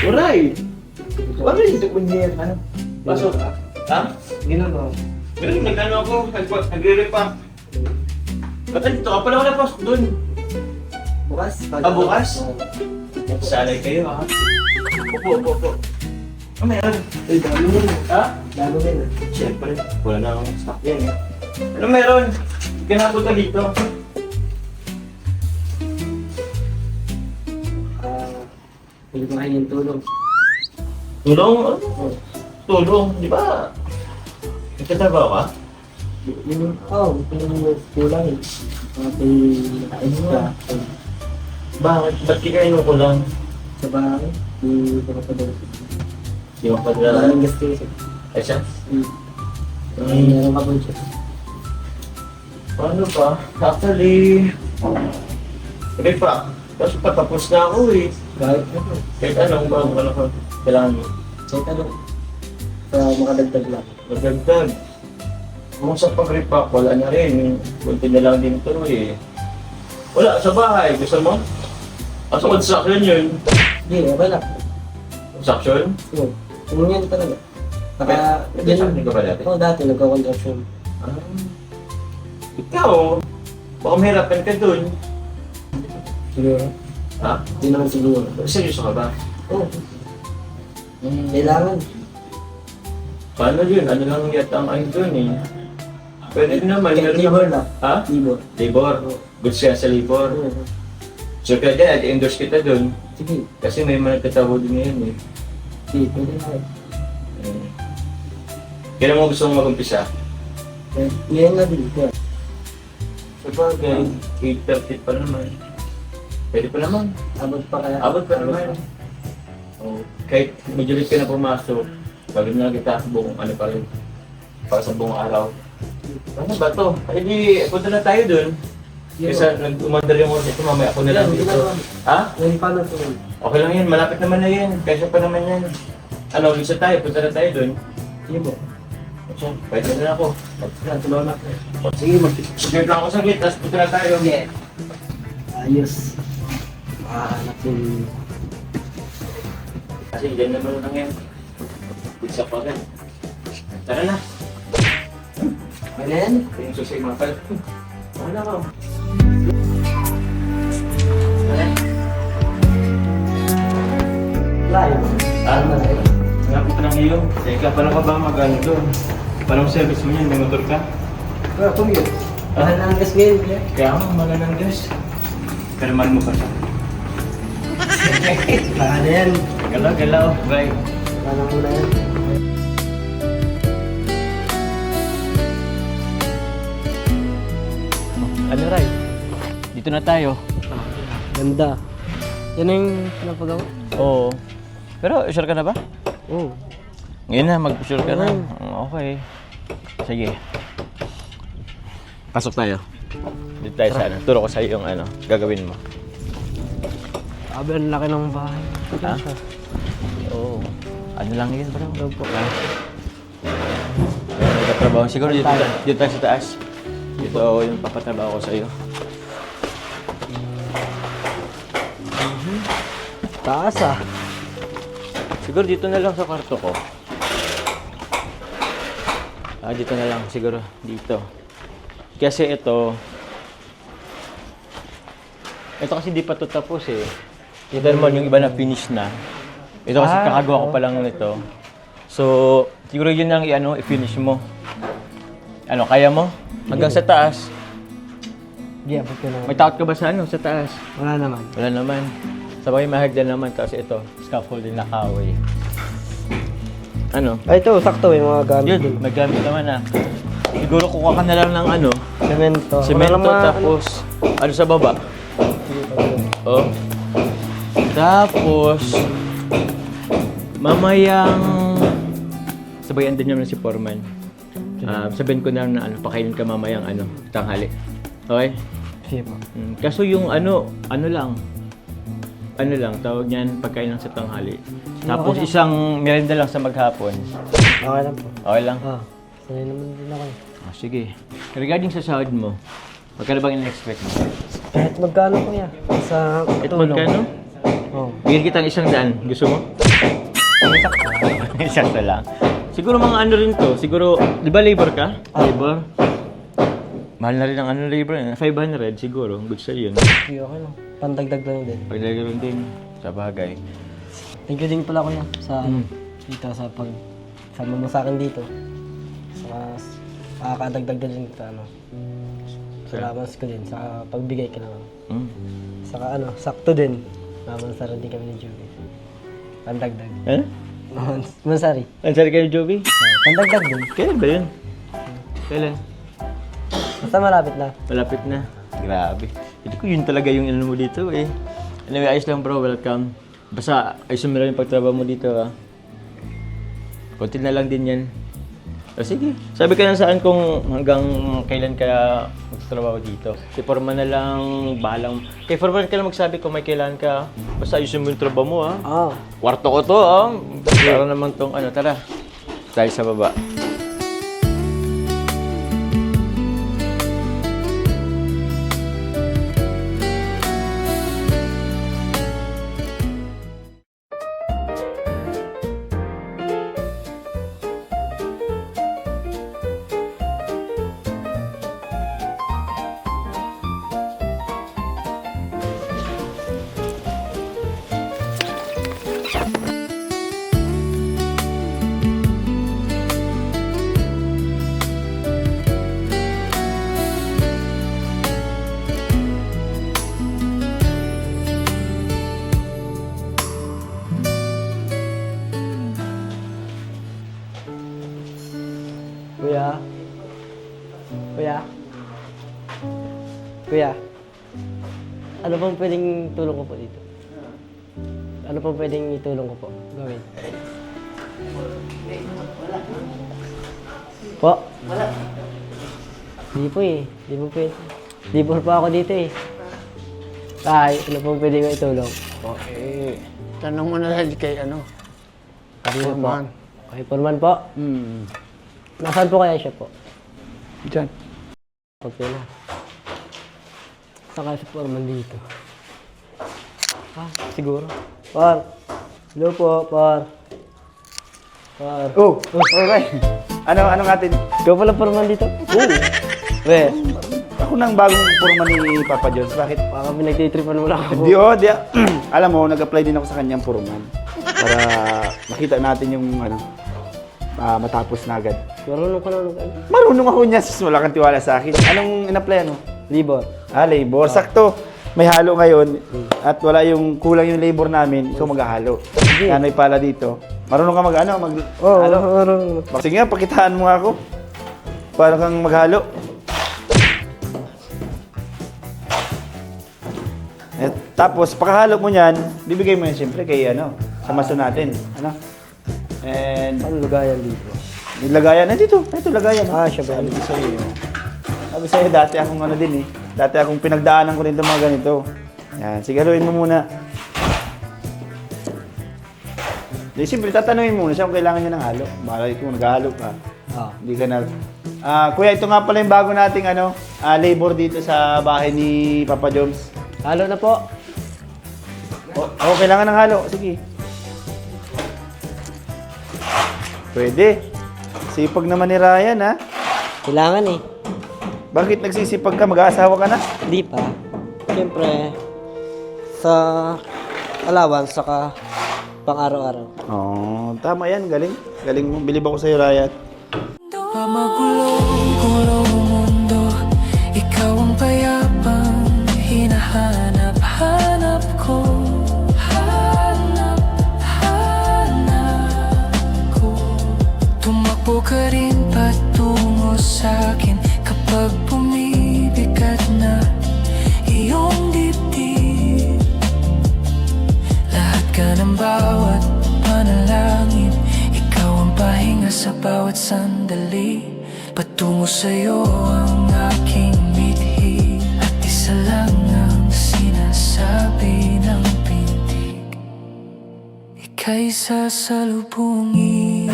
Uray! Ano yung ito kung niya? Ano? Pasok ka? Ha? Ginagawa. Pero nag-ano ako, nagre-repack. Ba't dito ka pala wala pasok doon? Bukas? Bukas? Sanay kayo ha? Opo. Ano meron? Uy, dami mo rin. Ha? Dami mo rin. Siyempre, wala na akong stock yan eh. Ano meron? Kinapunta dito. Hindi ko kayo yung tulong. Tulong? Ano? Tulong, di ba? Nagtatrabaho ka? Yung kulang eh. Mga pinakain mo ka. Bakit? Ba't di kayo kulang? Sa bahay, hindi ko kapadala. Di mo padala? Maraming gastos eh. Ay siya? Meron ka po siya. Ano pa? Actually, repack. Kasi patapos na ako eh. Kahit anong bago ano ko, kailangan mo. Kahit ano, para makadagdag lang. Magdagdag. Kung sa pag-repack, wala na rin. Kunti na lang din ito eh. Wala, sa bahay. Gusto mo? Sa construction yun. Hindi, okay lang. Construction? Yun. Yung yan talaga. Nag-construction ka ba dati? Oo, dati nagko-contraction. Ah. Ikaw, baka mahirapan ka dun. Siguro. Ha? Hindi naman siguro. Seryoso ka ba? Oo. Kailangan. Paano yun? Ano lang yata ang ayun dun eh. Pwede naman. meron Libor naman. lang. Ha? Libor. Labor. Goods ka sa labor. Oo. So kaya dyan, i-endorse kita dun. Sige. Kasi may mga nagtatawo din ngayon eh. Sige, pwede na. Kailan mo gusto mong mag-umpisa? Ngayon na din. Kaya. Sa bagay, 8:30 pa naman. Pwede pa naman. Abot pa kaya. Abot pa naman. Oh, kahit medyo late ka na pumasok, gagawin na kita sa buong ano pa rin. Para sa buong araw. Ano ba to? Ay di, punta na tayo dun. Kasi nag-umandar yung order ko, mamaya ako na lang dito. Ha? Ngayon pa na ito. Okay lang yan, malapit naman na yan. Kaysa pa naman yan. Ano, lisa tayo, punta na tayo dun. Sige mo. So, pwede na ako. Tulungan na. Sige, mag-sigurd lang ako saglit, tapos punta na tayo. Yeah. Ayos. Hanap yung... Kasi dyan naman lang yan. Pizza pa agad. Tara na. Ano yan? Yung susay mga pal. Ano ako? Live. Ano na tayo? Nga po ng iyo. Teka, paano ka ba mag-ano doon? Paano service mo yan? May motor ka? Pero kung yun. Mahal na ang gas ngayon. Kuya. Kaya ako, mahal ng gas. Pero mahal mo pa siya. Mahal na yan. Galaw, bye. Mahal mo na yan. Ano, Ray? Dito na tayo. Ganda. Yan yung pinapagawa? Oo. Pero, sure ka na ba? Oo. Ngayon na, mag-sure ka na. Okay. Sige. Pasok tayo. Dito tayo sa ano. Turo ko sa'yo yung ano, gagawin mo. Abi, ang laki ng bahay. Ha? Oo. Ano lang yun, bro? Opo. Nagtatrabaho. Siguro dito tayo sa taas. Dito yung papatrabaho ko sa'yo. Taas ah. Siguro dito na lang sa kwarto ko. Dito na lang siguro. Dito. Kasi ito kasi di pa ito tapos eh. Ito naman yung iba na finish na. Ito kasi kakagawa ko pa lang nito. So, Siguro yun ang i-finish mo. Ano, kaya mo? Hanggang sa taas. Hindi, abot ko naman. May takot ka ba sa sa taas? Wala naman. Wala naman. Sabay mahagdan naman kasi ito, scaffolding na kahoy. Ano? Ay, ito, sakto may mga gamit Yun, din. may gamit naman Siguro kukuha ka na lang ng Semento. semento tapos ano sa baba? Oh. Tapos mamayang sabayan din naman si Foreman. Sabihin ko na pakainin ka mamayang tanghali. Okay? Sige po. Kaso yung ano lang, tawag niyan pagkain lang sa tanghali. Tapos isang merienda lang sa maghapon. Okay lang po. Okay lang? Sanay naman din ako. Sige. Regarding sa sahod mo, magkano bang in-expect mo? Kahit magkano kuya. Sa Ito magkano? Oo. Bigyan kitang 100. Gusto mo? Sakto lang. Siguro mga rin to. Siguro, di ba labor ka? Labor? Mahal na rin ang labor. 500 siguro. Good sa yun. Sige, okay lang. Pandagdag lang din. Pagdagdag din sa bagay. Thank you din pala kuya sa dito sa sama mo sa akin dito. Saka makakadagdag din ito salamat ko din sa pagbigay ka naman. Saka sakto din. Mamansaran din kami ni Joey. Pandagdag. Eh? Mansari. Ansari kayo, Joby? Pandagdag din. Kailan ba yun? Kailan? Basta malapit na. Malapit na. Grabe. Hindi ko yun talaga yung mo dito eh. Anyway, ayos lang bro. Welcome. Basta ayusin mo lang yung pagtrabaho mo dito Konti na lang din yan. Sige. Sabi ka na saan kung hanggang kailan ka magtatrabaho dito. Si Foreman na lang bahalang... Kay Foreman ka lang magsabi kung may kailan ka. Basta ayusin mo yung trabaho mo Kwarto ko to Para naman tong tara. Tayo sa baba. Kuya, ano pong pwedeng tulong ko po dito? Ano pong pwedeng itulong ko po? Gawin. Po? Wala. Di po Di po pwede. Di po pa ako dito Tay, ano pong pwedeng itulong? Po. Tanong mo na lang kay Foreman. Kay Foreman po? Nasaan po kaya siya po? Diyan. Okay na. Saka si Foreman dito. Siguro. Par. Hello po, Par. Par. Oh, okay. Ano natin? Ikaw pala Foreman dito? Oo. We, Ako nang bagong Foreman ni Papa Jones. Bakit? baka pinagtitripan mo lang ako. Di. Alam mo, nag-apply din ako sa kanyang Foreman. Para makita natin yung matapos na agad. Marunong ka na Marunong ako niya, sus, wala kang tiwala sa akin. Anong in-apply Libor. Labor. Sakto. May halo ngayon at wala yung kulang yung labor namin, ikaw maghahalo. Yan may pala dito. Marunong ka Oo, halo? marunong. Sige nga, pakitaan mo nga ako. Paano kang maghalo? Tapos, pakahalo mo niyan, bibigay mo yan siyempre kay sa maso natin. And, Ano lugayan dito? yung lagayan, nandito. Ito, lagayan. Siya ba? Sabi ko sa'yo. Sabi sa'yo, dati akong din Dati akong pinagdaanan ko rin itong mga ganito. Yan, sigaruin mo muna. Di, siyempre, tatanungin muna siya kung kailangan niya ng halo. Baka kung naghahalo ka. Hindi ka na... kuya, ito nga pala yung bago nating labor dito sa bahay ni Papa Jones. Halo na po. Kailangan ng halo. Sige. Pwede. Sipag naman ni Ryan, Kailangan Bakit nagsisipag ka? Mag-aasawa ka na? Hindi pa. Siyempre, sa allowance, saka pang araw-araw. Oh, tama yan. Galing. Galing mo. Bilib ako sa'yo, Ryan. Pamagulong-gulong mundo, ikaw ang payapang hinahanap-hanap ko. Hanap ko. Tumakbo ka rin patungo sa'kin kapag bumibigat na iyong dibdib. Lahat ka ng bawat panalangin, ikaw ang pahinga sa bawat sandali. Patungo sa'yo ang aking mithi, at isa lang ang sinasabi ng pintig, ika'y sasalubungin.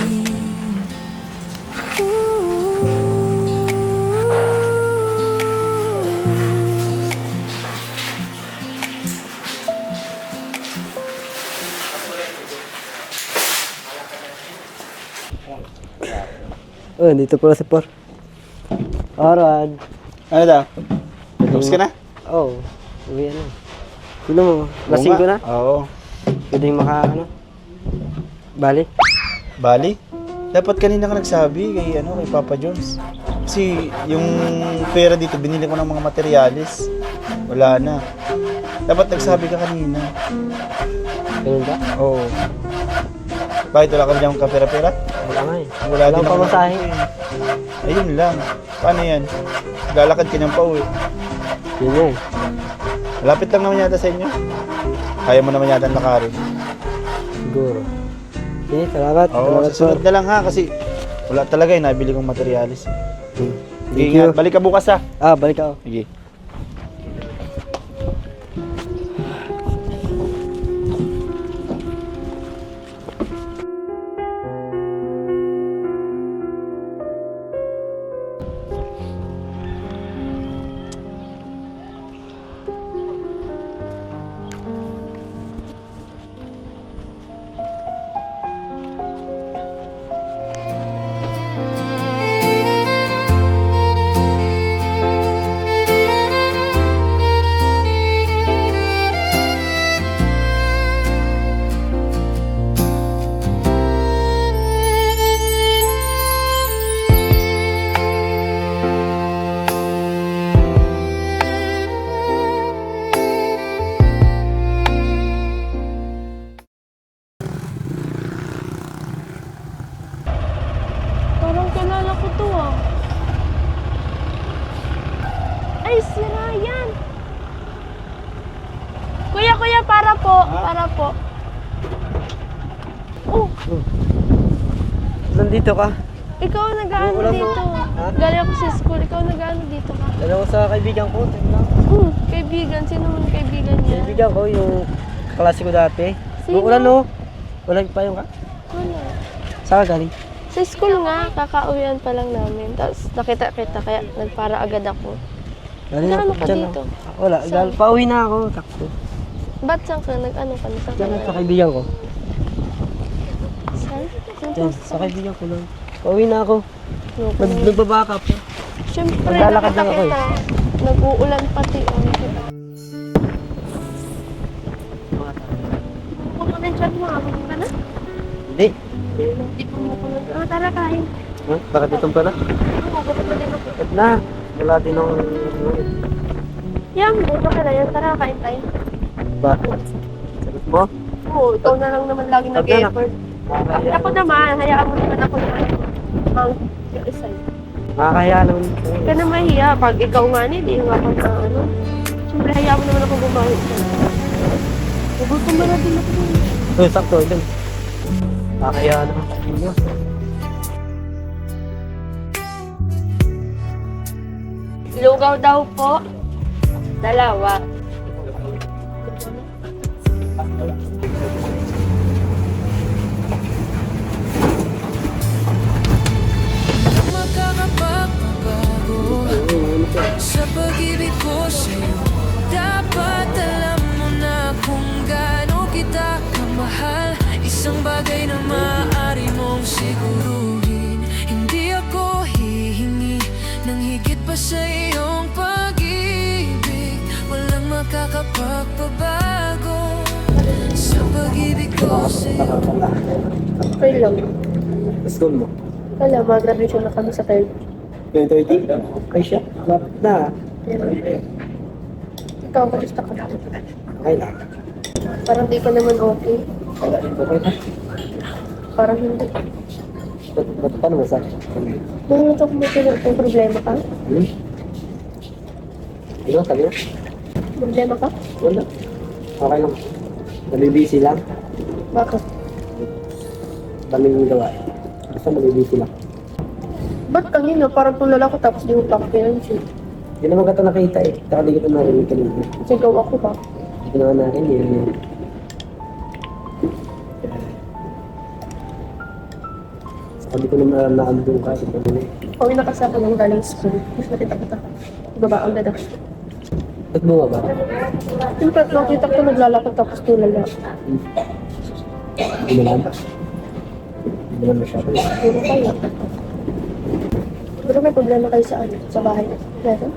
Oh, dito pala si Por. Rod. Ano daw? Tapos ka na? Oh, uwi ano. Sino mo? Lasing ko na? Oo. Pwedeng Bali? Bali? Dapat kanina ka nagsabi kay Papa Jones. Kasi yung pera dito, binili ko ng mga materyales. Wala na. Dapat nagsabi ka kanina. Ganun ba? Oo. Bakit wala ka dyan kapera-pera? Wala nga eh. Wala din akong ako pamasahe. Ayun lang. Paano yan? Lalakad ka ng pauwi. Yun yan. Malapit lang naman yata sa inyo. Kaya mo naman yata ang lakarin. Siguro. Sige, salamat. Oo, Salamat, sa sunod Por. na lang ha. Kasi wala talaga eh. Nabili kong materyales. Hmm. Sige, Thank ingat. you. Balik ka bukas ha. Balik ako. Sige. Parang kilala ko to ah. Ay, si Ryan! Kuya, para po. Para po. Oh, Nandito ka? ikaw nag-ano Wala po. dito. Ha? Galing ako sa school. Ikaw nag-ano dito ka. Dalawa sa kaibigan ko. Kaibigan. Sino man kaibigan niya? Kaibigan ko, yung klase ko dati. Sino? Ulan no? Ulan pa yung ka? Wala. Saan ka galing? Sa school nga, kakauwian pa lang namin. Tapos nakita-kita, kaya nagpara agad ako. Galing Nag-ano ako ka dyan, dito? Wala, Saan? pauwi na ako. Takbo. Ba't saan ka? Nag-ano ka? Saan ka Diyan na? sa kaibigan ko. Saan? Saan Diyan, sa kaibigan ko lang. Pauwi na ako. Nagbabaka pa. Siyempre, Naglalakad lang ako eh. nakita. Nag-uulan pati. Kung ano dyan, makakabog ka na? Hindi. Hindi pa mo kulog. Tara, kain. Huh? Bakit itong pala? Gutom na din ako. Bakit na? Wala din akong... Yan, buto ka na yan. Tara, kain tayo. Bakit? Sagot mo? Oo, ikaw na lang naman lagi Sabi na. nag-effort. Ako naman, hayaan mo naman ako na ang isay. Nakakahiya naman. Hindi ka na mahiya. Pag ikaw nga hindi nga ako na ano. Siyempre, hayaan mo naman ako bumawi. Gutom na din ako. Sakto, ito. Nakakahiya naman sa inyo. Lugaw daw po. Dalawa. Makakapagpabago sa pag-ibig ko sa'yo. Dapat alam mo na kung gaano kita kamahal. Isang bagay na maaari mong siguruhin, hindi ako hihingi ng higit pa sa iyong pag-ibig. Walang makakapagpabago sa pag-ibig ko sa'yo. Okay lang. School mo? Wala, mag-graduation na kami sa 3rd. 2030? Okay siya. Malapit na. Ikaw, kamusta ka na? Okay lang. Parang di ka naman okay. Okay na. Parang hindi. Ba't paano mo sa? Kung ito kung may problema ka? Ano, sabi mo? Problema ka? Wala. Okay lang. Nabibisi lang. Bakit? Daming gawa. Basta nabibisi lang. Ba't kanina parang tulala ko tapos di mo pa ako pinansin? Hindi naman kita nakita eh. Saka di kita narinig kanina. Sigaw ako ba? Hindi ko naman narinig eh. Sabi ko naman naandun ka sa kanina. Pauwi na kasi ako ng galing school. Mas nakita kita. Ibaba ang dada. Ba't bunga ba? Siyempre, nakita ko naglalakad tapos tulala. Hindi naman. Hindi naman masyado. Puro kaya. Pero may problema kayo sa ano? Sa bahay? Meron?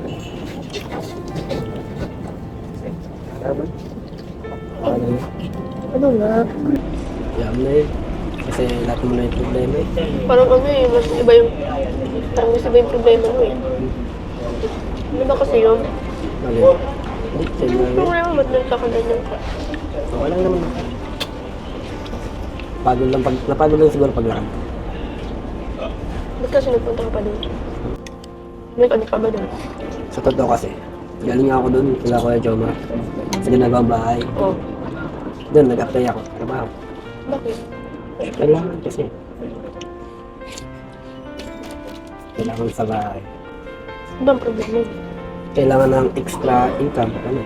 Tama. Ano yun? Ano nga? Alam na yun. Kasi lahat mo na yung problema eh. Parang ano eh, mas iba yung... Parang mas iba yung problema mo eh. Ano ba kasi yun? Ano yun? Hindi, sa'yo na yun. Problema ba't nagkakaganyan ka? Okay lang naman. Napagod lang siguro paglakad. Ba't kasi nagpunta ka pa doon? May ano ka ba doon? Sa totoo kasi, galing ako doon, kila Kuya Joma. Sa ginagawang bahay. Oo. Doon, nag-apply ako. Trabaho. Bakit? Kailangan kasi. Kailangan sa bahay. Ano ba ang problema? Kailangan ng extra income. Ano?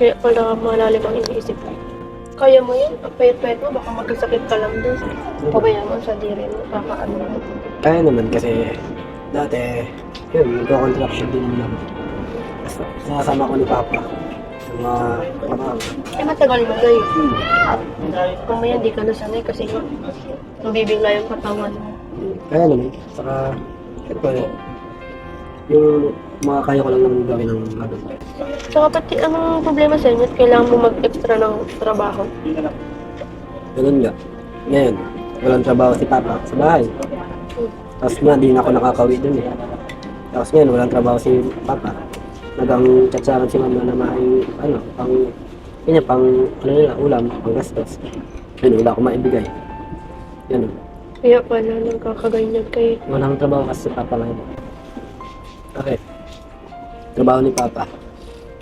Kaya pala malalim ang iniisip ko. Kaya mo yun? Ang payat-payat mo, baka magkasakit ka lang doon. Pabayaan sa diri mo, kakaano mo. Kaya naman kasi dati, yun, nagko-contraction din naman. Sinasama ko ni Papa. Sa mga trabaho. Eh, matagal mo kayo. Kung may hindi ka nasanay kasi mabibigla yung katawan mo. Kaya naman, saka, siyempre, yung mga kaya ko lang naman gawin ng ano. Saka pati anong problema sa inyo? Kailangan mo mag-extra ng trabaho. Ganun nga. Ngayon, walang trabaho si Papa sa bahay. Tapos nga, di na ako nakakauwi dun eh. Tapos ngayon, walang trabaho si Papa. Nagang tsatsaran si Mama na may, ano, pang, ano nila, ulam, pang gastos. Yun, wala akong maibigay. Yan. Kaya pala nagkakaganyan kayo. Walang trabaho kasi si Papa ngayon. Okay. Trabaho ni Papa.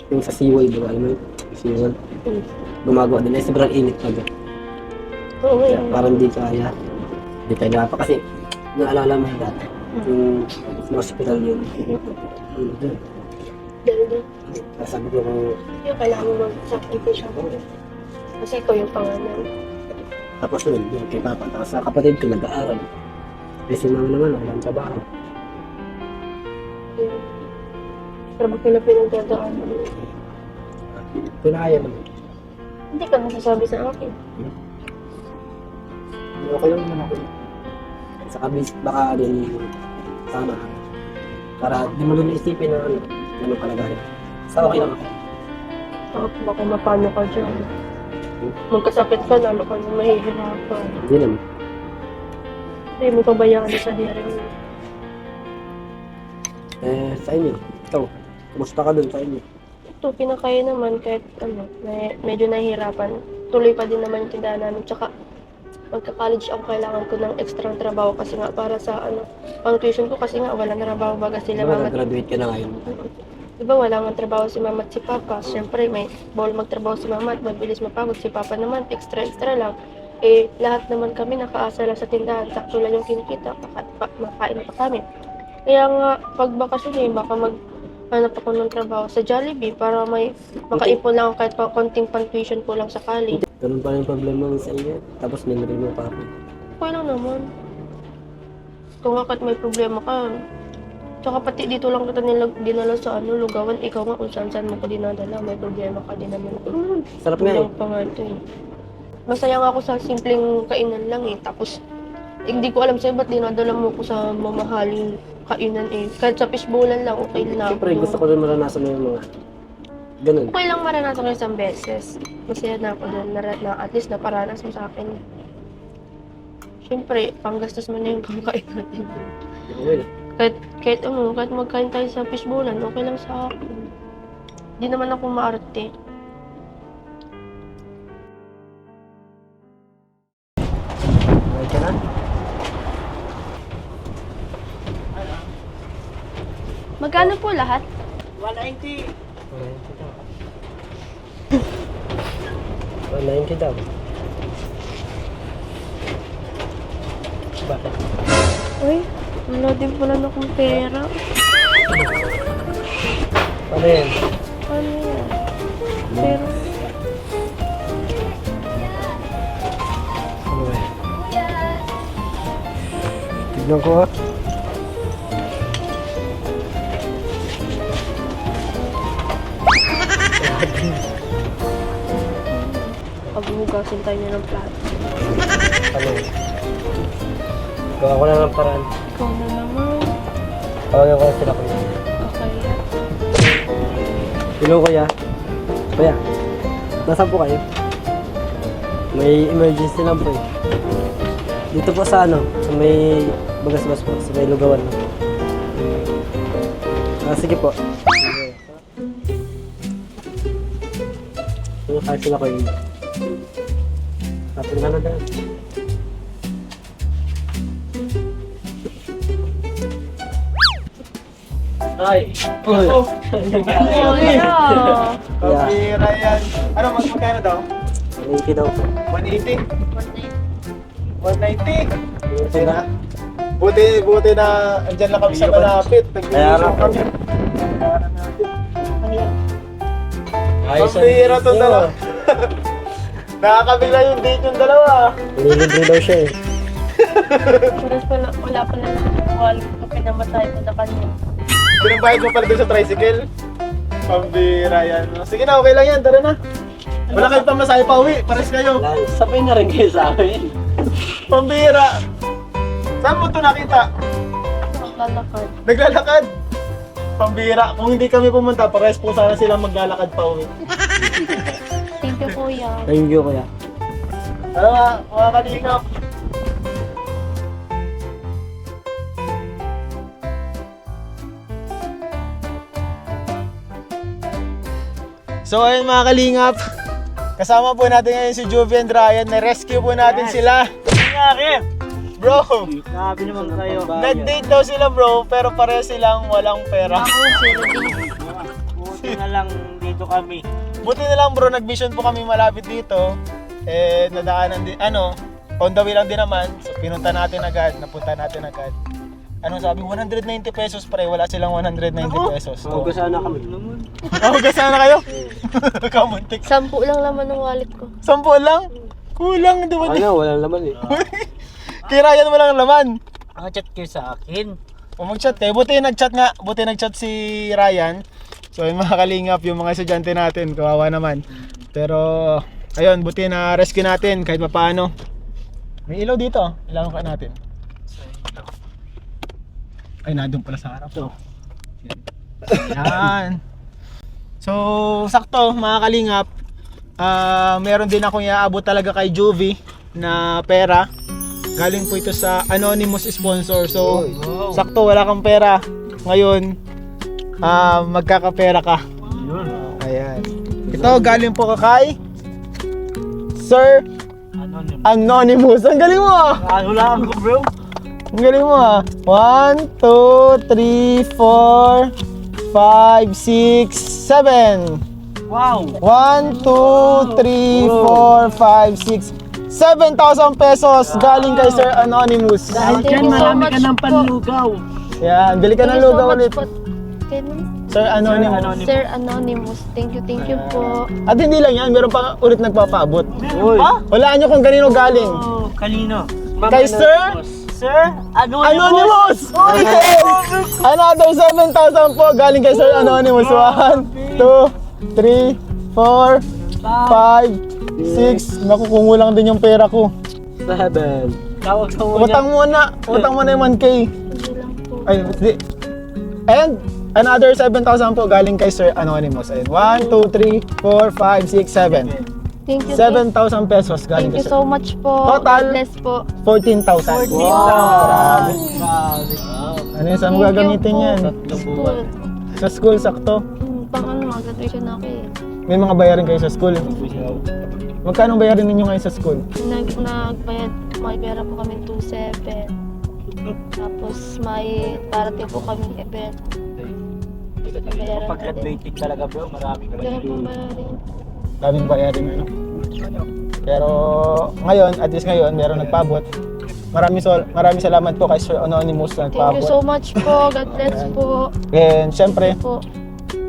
Yung sa SeaWorld, diba? Alam mo yun? SeaWorld. Gumagawa din. Eh, sobrang init pa doon. Oo, Kaya ngayon. parang di kaya. Di kaya pa kasi naalala mo yung dati. Yung sa hospital yun. Doon. Dahil doon. Kaya sabi ko kung Kaya kailangan mo mag-sacrifice ako. Kasi ikaw yung pangalan. tapos yun, yung kay Papa. Tapos sa kapatid ko nag-aaral. Eh si Mama naman, walang trabaho. Pero bakit na pinagdadaan mo? Pinakaya naman. Hindi ka nasasabi sa akin. Okay lang naman ako. Saka baka din sana. Para di mo doon isipin na ano, ano kalagayan. Sa okay lang ako. Baka mapano ka dyan. Magkasakit ka, lalo ka na mahihirapan. Hindi naman. Hindi mo pabayaan sa diri mo. Eh, sa inyo. Ikaw, kumusta ka dun sa inyo? Ito, kinakaya naman kahit ano, medyo nahihirapan. Tuloy pa din naman yung tindahan namin. Tsaka, magka-college ako, kailangan ko ng extra trabaho kasi nga para sa ano, pang tuition ko kasi nga walang trabaho baga sila Diba, mama. nag-graduate ka na ngayon? Diba wala nga trabaho si mama at si papa. Siyempre may bawal magtrabaho si mama at mabilis mapagod. Si papa naman, extra lang. Eh, lahat naman kami nakaasa lang sa tindahan. Sakto lang yung kinikita, makain pa kami. Kaya nga, pag bakasyon eh, baka maghanap ako ng trabaho sa Jollibee para may makaipon lang kahit pa konting pan-tuition ko lang sa college. Ganun pa yung problema sa inyo. Tapos memory mo pa ako. Okay lang naman. Kung nga kahit may problema ka, tsaka pati dito lang kita dinala sa ano, lugawan, ikaw nga kung saan mo ko dinadala, may problema ka din naman. Sarap nga eh. Kulang pa nga ito eh. Masaya nga ako sa simpleng kainan lang eh. Tapos, hindi ko alam sa'yo ba't dinadala mo ko sa mamahaling kainan eh. Kahit sa fishbowlan lang, okay na. Siyempre, gusto ko rin maranasan mo yung mga Ganun. Okay lang maranasan ko isang beses. Masaya na ako doon na at least naparanas mo sa akin. Siyempre, panggastos mo na yung kumakain natin. Okay. Kahit magkain tayo sa fishbowlan, okay lang sa akin. Hindi naman ako maarte. Okay ka na? Magkano po lahat? 190 daw. Bakit? Uy, wala din pala na akong pera. Ano yan? Ano yan? Pero, Ano yan? Tignan ko ha. paghuhugasin tayo niya ng plato. Ano yan? Gawa ko lang ng paraan. Ikaw na naman. Tawagan ko lang sila kuya. Kakaya. Hello kuya. Kuya, nasaan po kayo? May emergency lang po eh. Dito po sa sa may Bagasbas po, sa may Lugawan lang. Sige po. Kahit sila ko yun. Tapos na dahil. Ay! Uy! Kuya! Pambira yan. Ano, mas magkano daw? 180 daw po. 180? 190? Sige na. Buti na andyan lang kami sa malapit. Kaya nga. kami. Ayos. Pambira to dalawa. Nakakabila yung date yung dalawa. Nilibre daw siya eh. Wala pa na wallet ko pinamatay ko na kanya. Pinambayad mo pala doon sa tricycle. Pambira yan. Sige na, okay lang yan. Tara na. Wala kayong pamasahe pa uwi. Pares kayo. Sabay na rin kayo sa amin. Pambira. Saan mo ito nakita? Maglalakad. Naglalakad. Pambira. Kung hindi kami pumunta, pares po sana sila maglalakad pa uwi. Thank you, kuya. Thank you kuya. Tara mga kalingap. So ayun mga kalingap, kasama po natin ngayon si Juvie and Ryan. Na-rescue po natin sila. Bro, Grabe naman kayo. nag-date daw sila bro, pero pare silang walang pera. Buti na lang dito kami. Buti na lang bro, nag-mission po kami malapit dito. Eh, nadaanan din, on the way lang din naman. So, pinunta natin agad, napunta natin agad. Ano sabi, 190 pesos pre, wala silang 190 pesos. Oh, sana kami. Mahugas sana kayo? Kamuntik. 10 lang laman ng wallet ko. 10 lang? Kulang, di ba? Ano, walang laman eh. Kay Ryan walang laman. Chat kayo sa akin. O mag-chat kayo. Buti nag-chat si Ryan. So yung mga kalingap, yung mga estudyante natin, kawawa naman. Pero, ayun, buti na rescue natin kahit paano. May ilaw dito. Ilaw ka natin. Ay, nadun pala sa harap. Yan. So, sakto mga kalingap. Meron din akong iaabot talaga kay Juvie na pera. Galing po ito sa anonymous sponsor. So, sakto wala kang pera. Ngayon, magkakapera ka. Ayan. Ito galing po kay Sir Anonymous. Ang galing mo ah. Hulaan ko bro. Ang galing mo ah. 1, 2, 3, 4, 5, 6, 7. Wow. 1, 2, 3, 4, 5, 6, 7,000 pesos galing kay Sir Anonymous. Thank you so much po. panlugaw. Yan, bili ka ng Thank you so lugaw much ulit. po. Sir Anonymous. Sir Anonymous. Thank you po. At hindi lang yan, meron pa ulit nagpapaabot. Uy. Walaan nyo kung kanino galing. Kanino? Kay Sir Sir? Anonymous! Another 7,000 po galing kay Sir Anonymous. 1, 2, 3, 4, 5, 6. Naku, kumulang din yung pera ko. 7. Tawag sa Utang muna yung 1K. Hindi lang po. Ay, hindi. And Another 7,000 po galing kay Sir Anonymous. Ayun. 1, 2, 3, 4, 5, 6, 7. Thank you. 7,000 pesos galing Thank kay you Sir. so much po. Total? God bless po. 14,000. Grabe. Ano yun? Saan mo Thank you gagamitin po. yan? School. Sa school, sakto. Baka ano, mag-graduation ako eh. May mga bayarin kayo sa school. Magkano bayarin ninyo ngayon sa school? Nagbayad, may pera po kami 2,700. Tapos may darating po kami event. Bayaran Pag natin. graduating talaga bro, marami ka Ganun po bayarin. Daming bayarin ano. Pero ngayon, at least ngayon, meron nagpabot. Maraming salamat po kay Sir Anonymous na Thank you so nagpabot. much po. God bless po. And syempre, Po.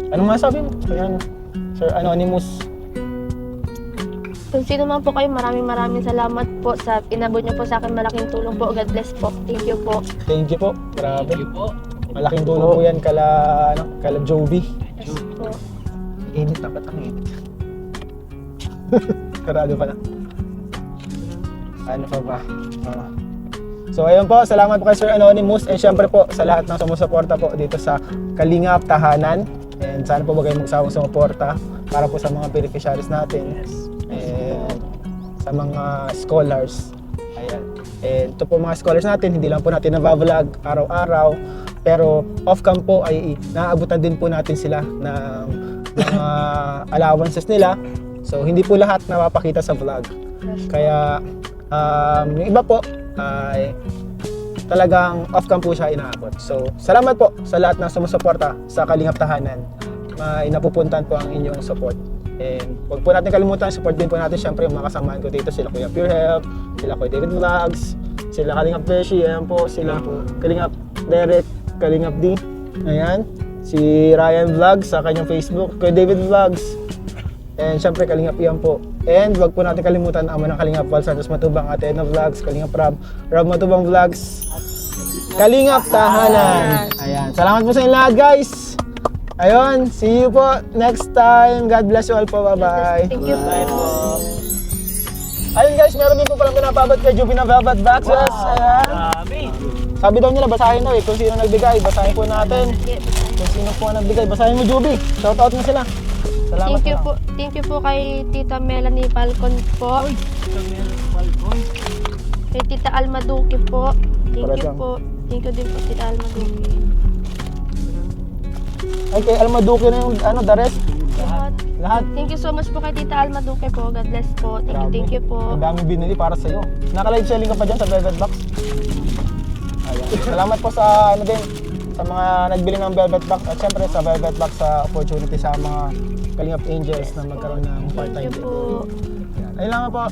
anong masabi mo? Ayan, Sir Anonymous. Kung sino man po kayo, maraming salamat po sa inabot niyo po sa akin. Malaking tulong po. God bless po. Thank you po. Thank you po. Grabe. Malaking tulong po yan kala Joby. Yes po. Init na ba't ang init? Karado pala. Ano pa ba? So ayun po, salamat po kay Sir Anonymous and syempre po sa lahat ng sumusuporta po dito sa Kalingap Tahanan. And sana po ba kayo magsawang sumuporta para po sa mga beneficiaries natin and sa mga scholars. Ayan. And ito po mga scholars natin, hindi lang po natin nabavlog araw-araw, pero off-cam po ay naaabutan din po natin sila ng mga allowances nila. So hindi po lahat napapakita sa vlog. Kaya yung iba po ay talagang off-cam po siya inaabot. So salamat po sa lahat ng sumusuporta sa Kalingap Tahanan. May napupuntan po ang inyong support. And huwag po natin kalimutan, support din po natin syempre yung mga kasamahan ko dito. Sila Kuya Pure Help, sila Kuya David Vlogs, sila Kalingap Beshi, ayan po, sila Kalingap Derek, Kalingap D. Ayan, si Ryan Vlogs sa kanyang Facebook, Kuya David Vlogs. And syempre Kalingap Ian po. And wag po natin kalimutan ang mga Kalingap Val Santos Matubang, Ate Edna Vlogs, Kalingap Rob Matubang Vlogs, Kalingap Tahanan. Ayan, salamat po sa inyo lahat guys. Ayun, see you po next time. God bless you all po. Bye-bye. Thank you po. Ayun guys, meron din po palang pinapabot kay Juby na Velvet Boxes. Ayan. Sabi daw nila, basahin daw eh. Kung sino nagbigay, basahin po natin. Kung sino po nagbigay, basahin mo Juby. Shoutout mo sila. Salamat Thank you po. Thank you po kay Tita Melanie Falcon po. Kay Tita Almaduki po. Thank you po. Thank you din po Tita Almaduki. Ay, kay Almaduki na yung the rest. Lahat. Thank you so much po kay Tita Almaduki po. God bless po. Thank you po. Ang dami binili para sa'yo. Naka-live selling ka pa dyan sa Velvet Box. Ayan. Salamat po sa din, sa mga nagbili ng Velvet Box at syempre sa Velvet Box sa opportunity sa mga Kalingap Angels na magkaroon ng part-time. Thank you po. Ayun lang po.